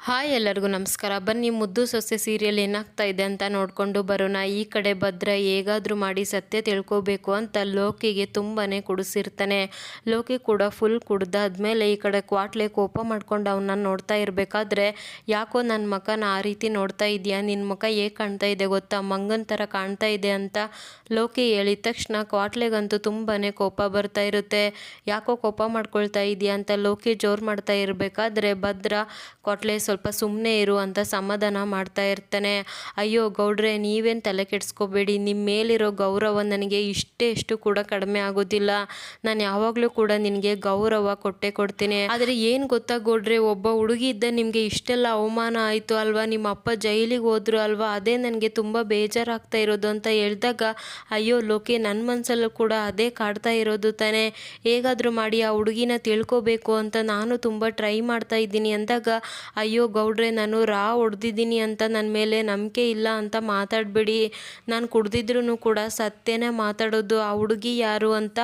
Hi ಎಲ್ಲರಿಗೂ ನಮಸ್ಕಾರ. ಬನ್ನಿ ಮುದ್ದು ಸೊಸೆ ಸೀರಿಯಲ್ ಏನಾಗ್ತಾ ಇದೆ ಅಂತ ನೋಡಿಕೊಂಡು ಬರೋಣ. ಈ ಕಡೆ ಭದ್ರ ಹೇಗಾದರೂ ಮಾಡಿ ಸತ್ಯ ತಿಳ್ಕೋಬೇಕು ಅಂತ ಲೋಕಿಗೆ ತುಂಬಾ ಕುಡಿಸಿರ್ತಾನೆ. ಲೋಕಿ ಕೂಡ ಫುಲ್ ಕುಡ್ದಾದ್ಮೇಲೆ ಈ ಕಡೆ ಕ್ವಾಟ್ಲೆ ಕೋಪ ಮಾಡ್ಕೊಂಡು ಅವನ್ನ ನೋಡ್ತಾ ಇರಬೇಕಾದ್ರೆ, ಯಾಕೋ ನನ್ನ ಮಕನ ಆ ರೀತಿ ನೋಡ್ತಾ ಇದೆಯಾ, ನಿನ್ನ ಮುಖ ಹೇಗೆ ಕಾಣ್ತಾ ಇದೆ ಗೊತ್ತಾ, ಮಂಗನ ಥರ ಕಾಣ್ತಾ ಇದೆ ಅಂತ ಲೋಕಿ ಹೇಳಿದ ತಕ್ಷಣ ಕ್ವಾಟ್ಲೆಗಂತೂ ತುಂಬಾ ಕೋಪ ಬರ್ತಾ ಇರುತ್ತೆ. ಯಾಕೋ ಕೋಪ ಮಾಡ್ಕೊಳ್ತಾ ಇದೆಯಾ ಅಂತ ಲೋಕಿ ಜೋರು ಮಾಡ್ತಾ ಇರಬೇಕಾದ್ರೆ ಭದ್ರ ಕ್ವಾಟ್ಲೆ ಸ್ವಲ್ಪ ಸುಮ್ಮನೆ ಇರು ಅಂತ ಸಮಾಧಾನ ಮಾಡ್ತಾ ಇರ್ತಾನೆ. ಅಯ್ಯೋ ಗೌಡ್ರೆ, ನೀವೇನು ತಲೆ ಕೆಡಿಸ್ಕೋಬೇಡಿ, ನಿಮ್ಮ ಮೇಲಿರೋ ಗೌರವ ನನಗೆ ಇಷ್ಟು ಕೂಡ ಕಡಿಮೆ ಆಗೋದಿಲ್ಲ. ನಾನು ಯಾವಾಗಲೂ ಕೂಡ ನಿನಗೆ ಗೌರವ ಕೊಟ್ಟೆ ಕೊಡ್ತೀನಿ. ಆದರೆ ಏನು ಗೊತ್ತಾ ಗೌಡ್ರೆ, ಒಬ್ಬ ಹುಡುಗಿ ಇದ್ದ ನಿಮಗೆ ಇಷ್ಟೆಲ್ಲ ಅವಮಾನ ಆಯಿತು ಅಲ್ವಾ, ನಿಮ್ಮ ಅಪ್ಪ ಜೈಲಿಗೆ ಹೋದ್ರು ಅಲ್ವಾ, ಅದೇ ನನಗೆ ತುಂಬ ಬೇಜಾರಾಗ್ತಾ ಇರೋದು ಅಂತ ಹೇಳಿದಾಗ, ಅಯ್ಯೋ ಲೋಕಿ, ನನ್ನ ಮನಸ್ಸಲ್ಲೂ ಕೂಡ ಅದೇ ಕಾಡ್ತಾ ಇರೋದು ತಾನೇ. ಹೇಗಾದರೂ ಮಾಡಿ ಆ ಹುಡುಗಿನ ತಿಳ್ಕೋಬೇಕು ಅಂತ ನಾನು ತುಂಬ ಟ್ರೈ ಮಾಡ್ತಾ ಇದ್ದೀನಿ ಅಂದಾಗ, ಅಯ್ಯೋ ಗೌಡ್ರೆ, ನಾನು ಹೊಡೆದಿದ್ದೀನಿ ಅಂತ ನನ್ನ ಮೇಲೆ ನಂಬಿಕೆ ಇಲ್ಲ ಅಂತ ಮಾತಾಡಬೇಡಿ. ನಾನು ಕುಡ್ದಿದ್ರೂ ಕೂಡ ಸತ್ಯನೇ ಮಾತಾಡೋದು. ಆ ಹುಡುಗಿ ಯಾರು ಅಂತ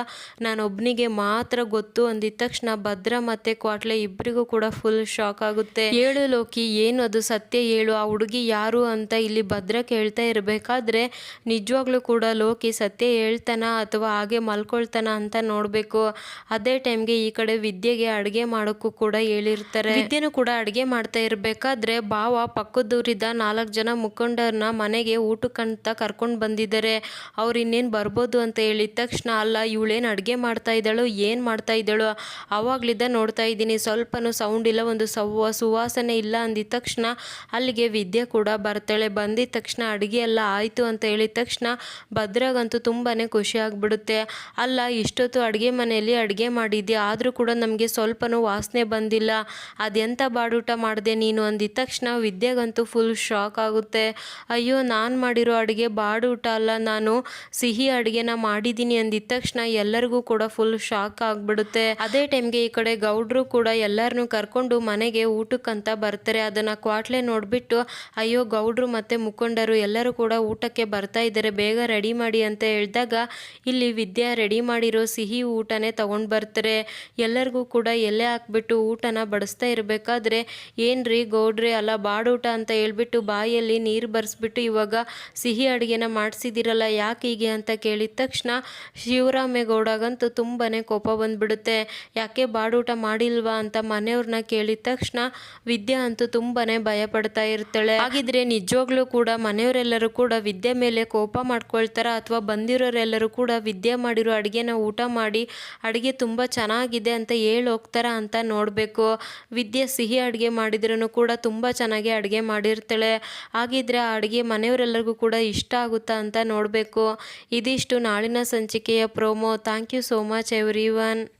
ನಾನೊಬ್ಬನಿಗೆ ಮಾತ್ರ ಗೊತ್ತು ಅಂದಿದ ತಕ್ಷಣ ಭದ್ರ ಮತ್ತು ಕ್ವಾಟ್ಲೆ ಇಬ್ಬರಿಗೂ ಕೂಡ ಫುಲ್ ಶಾಕ್ ಆಗುತ್ತೆ. ಹೇಳು ಲೋಕಿ, ಏನು ಅದು ಸತ್ಯ ಹೇಳು, ಆ ಹುಡುಗಿ ಯಾರು ಅಂತ ಇಲ್ಲಿ ಭದ್ರ ಕೇಳ್ತಾ ಇರಬೇಕಾದ್ರೆ ನಿಜವಾಗ್ಲೂ ಕೂಡ ಲೋಕಿ ಸತ್ಯ ಹೇಳ್ತಾನ ಅಥವಾ ಹಾಗೆ ಮಲ್ಕೊಳ್ತಾನ ಅಂತ ನೋಡಬೇಕು. ಅದೇ ಟೈಮ್ಗೆ ಈ ಕಡೆ ವಿದ್ಯೆಗೆ ಅಡುಗೆ ಮಾಡೋಕ್ಕೂ ಕೂಡ ಹೇಳಿರ್ತಾರೆ. ವಿದ್ಯೆನೂ ಕೂಡ ಅಡುಗೆ ಮಾಡ್ತಾ ಇರಬೇಕಾದ್ರೆ ಭಾವ ಪಕ್ಕದೂರಿದ್ದ 4 ಜನ ಮುಖಂಡರನ್ನ ಮನೆಗೆ ಊಟಕ್ಕಂತ ಕರ್ಕೊಂಡು ಬಂದಿದ್ದಾರೆ. ಅವ್ರು ಇನ್ನೇನು ಬರ್ಬೋದು ಅಂತ ಹೇಳಿದ ತಕ್ಷಣ, ಅಲ್ಲ ಇವಳೇನು ಅಡುಗೆ ಮಾಡ್ತಾ ಇದ್ದಾಳೋ, ಏನು ಮಾಡ್ತಾ ಇದ್ದಾಳೋ, ಆವಾಗಲಿದ್ದ ನೋಡ್ತಾ ಇದ್ದೀನಿ, ಸ್ವಲ್ಪನೂ ಸೌಂಡ್ ಇಲ್ಲ, ಒಂದು ಸುವಾಸನೆ ಇಲ್ಲ ಅಂದಿದ ತಕ್ಷಣ ಅಲ್ಲಿಗೆ ವಿದ್ಯೆ ಕೂಡ ಬರ್ತಾಳೆ. ಬಂದಿದ ತಕ್ಷಣ ಅಡುಗೆ ಎಲ್ಲ ಆಯಿತು ಅಂತ ಹೇಳಿದ ತಕ್ಷಣ ಭದ್ರಾಗಂತೂ ತುಂಬಾ ಖುಷಿ ಆಗಿಬಿಡುತ್ತೆ. ಅಲ್ಲ ಇಷ್ಟೊತ್ತು ಅಡುಗೆ ಮನೆಯಲ್ಲಿ ಅಡುಗೆ ಮಾಡಿದ್ದೆ, ಆದರೂ ಕೂಡ ನಮಗೆ ಸ್ವಲ್ಪನೂ ವಾಸನೆ ಬಂದಿಲ್ಲ, ಅದೆಂಥ ಬಾಡೂಟ ಮಾಡಿದೆ ನೀನು ಅಂದಿದ ತಕ್ಷಣ ವಿದ್ಯೆಗಂತೂ ಫುಲ್ ಶಾಕ್ ಆಗುತ್ತೆ. ಅಯ್ಯೋ, ನಾನು ಮಾಡಿರೋ ಅಡುಗೆ ಬಾಡೂಟ ಅಲ್ಲ, ನಾನು ಸಿಹಿ ಅಡುಗೆನ ಮಾಡಿದ್ದೀನಿ ಅಂದಿದ ತಕ್ಷಣ ಎಲ್ಲರಿಗೂ ಕೂಡ ಫುಲ್ ಶಾಕ್ ಆಗಿಬಿಡುತ್ತೆ. ಅದೇ ಟೈಮ್ಗೆ ಈ ಕಡೆ ಗೌಡ್ರು ಕೂಡ ಎಲ್ಲರನ್ನೂ ಕರ್ಕೊಂಡು ಮನೆಗೆ ಊಟಕ್ಕಂತ ಬರ್ತಾರೆ. ಅದನ್ನು ಕ್ವಾಟ್ಲೆ ನೋಡಿಬಿಟ್ಟು, ಅಯ್ಯೋ ಗೌಡ್ರು ಮತ್ತು ಮುಖಂಡರು ಎಲ್ಲರೂ ಕೂಡ ಊಟಕ್ಕೆ ಬರ್ತಾ ಇದ್ದಾರೆ, ಬೇಗ ರೆಡಿ ಮಾಡಿ ಅಂತ ಹೇಳಿದಾಗ ಇಲ್ಲಿ ವಿದ್ಯಾ ರೆಡಿ ಮಾಡಿರೋ ಸಿಹಿ ಊಟನೇ ತಗೊಂಡು ಬರ್ತಾರೆ. ಎಲ್ಲರಿಗೂ ಕೂಡ ಎಲೆ ಹಾಕ್ಬಿಟ್ಟು ಊಟನ ಬಡಿಸ್ತಾ ಇರಬೇಕಾದ್ರೆ, ಏನ್ರಿ ಗೌಡ್ರೆ, ಅಲ್ಲ ಬಾಡೂಟ ಅಂತ ಹೇಳ್ಬಿಟ್ಟು ಬಾಯಲ್ಲಿ ನೀರು ಬರೆಸ್ಬಿಟ್ಟು ಇವಾಗ ಸಿಹಿ ಅಡುಗೆನ ಮಾಡಿಸಿದಿರಲ್ಲ, ಯಾಕೆ ಹೀಗೆ ಅಂತ ಕೇಳಿದ ತಕ್ಷಣ ಶಿವರಾಮೇಗೌಡಗಂತೂ ತುಂಬಾ ಕೋಪ ಬಂದ್ಬಿಡುತ್ತೆ. ಯಾಕೆ ಬಾಡೂಟ ಮಾಡಿಲ್ವಾ ಅಂತ ಮನೆಯವ್ರನ್ನ ಕೇಳಿದ ತಕ್ಷಣ ವಿದ್ಯಾ ಅಂತೂ ತುಂಬಾ ಭಯ ಪಡ್ತಾ ಇರ್ತಾಳೆ. ಹಾಗಿದ್ರೆ ನಿಜವಾಗ್ಲೂ ಕೂಡ ಮನೆಯವರೆಲ್ಲರೂ ಕೂಡ ವಿದ್ಯೆ ಮೇಲೆ ಕೋಪ ಮಾಡ್ಕೊಳ್ತಾರ ಅಥವಾ ಬಂದಿರೋರೆಲ್ಲರೂ ಕೂಡ ವಿದ್ಯೆ ಮಾಡಿರೋ ಅಡುಗೆನ ಊಟ ಮಾಡಿ ಅಡುಗೆ ತುಂಬ ಚೆನ್ನಾಗಿದೆ ಅಂತ ಹೇಳಿ ಹೋಗ್ತಾರ ಅಂತ ನೋಡಬೇಕು. ವಿದ್ಯೆ ಸಿಹಿ ಅಡುಗೆ ಮಾಡಿದ್ರೂ ಕೂಡ ತುಂಬ ಚೆನ್ನಾಗಿ ಅಡುಗೆ ಮಾಡಿರ್ತಾಳೆ. ಹಾಗಿದ್ರೆ ಆ ಅಡುಗೆ ಮನೆಯವರೆಲ್ಲರಿಗೂ ಕೂಡ ಇಷ್ಟ ಆಗುತ್ತಾ ಅಂತ ನೋಡಬೇಕು. ಇದಿಷ್ಟು ನಾಳಿನ ಸಂಚಿಕೆಯ promo. Thank you so much everyone.